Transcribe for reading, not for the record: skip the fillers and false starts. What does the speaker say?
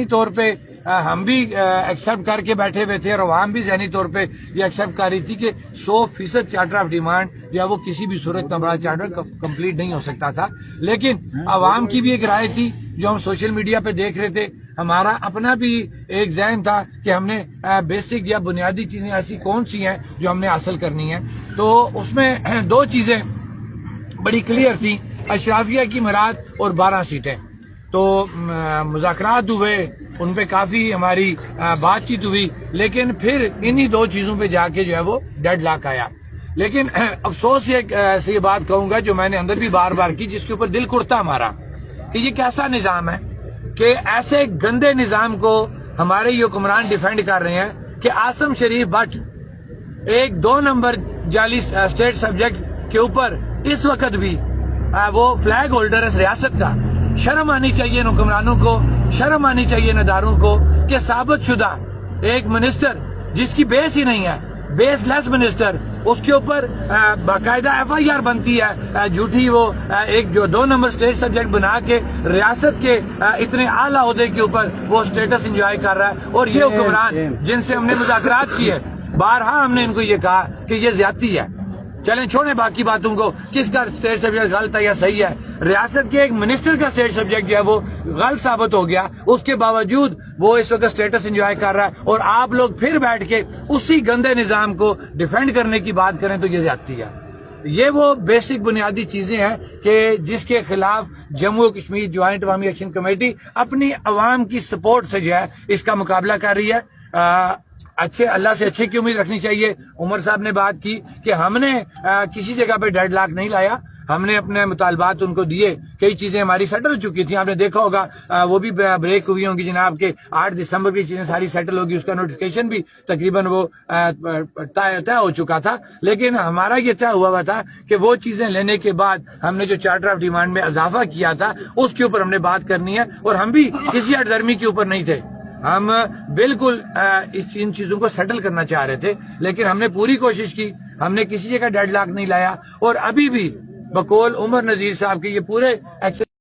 ذہنی طور پہ ہم بھی ایکسیپٹ کر کے بیٹھے ہوئے تھے اور عوام بھی ذہنی طور پہ یہ ایکسیپٹ کر رہی تھی کہ 100% چارٹر آف ڈیمانڈ جو ہے وہ کسی بھی صورت میں بڑا چارٹر کمپلیٹ نہیں ہو سکتا تھا. لیکن عوام کی بھی ایک رائے تھی جو ہم سوشل میڈیا پہ دیکھ رہے تھے. ہمارا اپنا بھی ایک ذہن تھا کہ ہم نے بیسک یا بنیادی چیزیں ایسی کون سی ہیں جو ہم نے حاصل کرنی ہیں. تو اس میں 2 چیزیں بڑی کلیئر تھی، اشرافیہ کی مراد اور 12 سیٹیں. تو مذاکرات ہوئے، ان پہ کافی ہماری بات چیت ہوئی، لیکن پھر انہی 2 چیزوں پہ جا کے جو ہے وہ ڈیڈ لاک آیا. لیکن افسوس یہ بات کہوں گا جو میں نے اندر بھی بار بار کی، جس کے اوپر دل کرتا ہمارا، کہ یہ کیسا نظام ہے کہ ایسے گندے نظام کو ہمارے یہ حکمران ڈیفینڈ کر رہے ہیں کہ عاصم شریف بٹ ایک 2 نمبر جعلی اسٹیٹ سبجیکٹ کے اوپر اس وقت بھی وہ فلیگ ہولڈر ہے ریاست کا. شرم آنی چاہیے ان حکمرانوں کو، شرم آنی چاہیے ان اداروں کو کہ ثابت شدہ ایک منسٹر جس کی بیس ہی نہیں ہے، بیس لیس منسٹر، اس کے اوپر باقاعدہ FIR بنتی ہے جھوٹی، وہ ایک جو 2 نمبر اسٹیٹ سبجیکٹ بنا کے ریاست کے اتنے اعلیٰ عہدے کے اوپر وہ اسٹیٹس انجوائے کر رہا ہے. اور یہ حکمران جن سے ہم نے مذاکرات کیے، بارہا ہم نے ان کو یہ کہا کہ یہ زیادتی ہے. چلیں چھوڑیں باقی باتوں کو، کس کا اسٹیٹ سبجیکٹ غلط ہے یا صحیح ہے. ریاست کے ایک منسٹر کا اسٹیٹ سبجیکٹ جو ہے وہ غلط ثابت ہو گیا، اس کے باوجود وہ اس وقت اسٹیٹس انجوائے کر رہا ہے، اور آپ لوگ پھر بیٹھ کے اسی گندے نظام کو ڈیفینڈ کرنے کی بات کریں تو یہ زیادتی ہے. یہ وہ بیسک بنیادی چیزیں ہیں کہ جس کے خلاف جموں و کشمیر جوائنٹ عوامی ایکشن کمیٹی اپنی عوام کی سپورٹ سے جو ہے اس کا مقابلہ کر رہی ہے. اچھے اللہ سے اچھے کی امید رکھنی چاہیے. عمر صاحب نے بات کی کہ ہم نے کسی جگہ پہ ڈیڈ لاک نہیں لایا، ہم نے اپنے مطالبات ان کو دیے. کئی چیزیں ہماری سیٹل ہو چکی تھیں، آپ نے دیکھا ہوگا وہ بھی بریک ہوئی ہوں گی جناب کے 8 دسمبر کی چیزیں ساری سیٹل ہوگی، اس کا نوٹیفکیشن بھی تقریباً وہ طے ہو چکا تھا. لیکن ہمارا یہ طے ہوا تھا کہ وہ چیزیں لینے کے بعد ہم نے جو چارٹر آف ڈیمانڈ میں اضافہ کیا تھا اس کے اوپر ہم نے بات کرنی ہے. اور ہم بھی کسی ہٹ درمی کے اوپر نہیں تھے، ہم بالکل ان چیزوں کو سیٹل کرنا چاہ رہے تھے. لیکن ہم نے پوری کوشش کی، ہم نے کسی جگہ ڈیڈ لاک نہیں لایا. اور ابھی بھی بقول عمر نذیر صاحب کے یہ پورے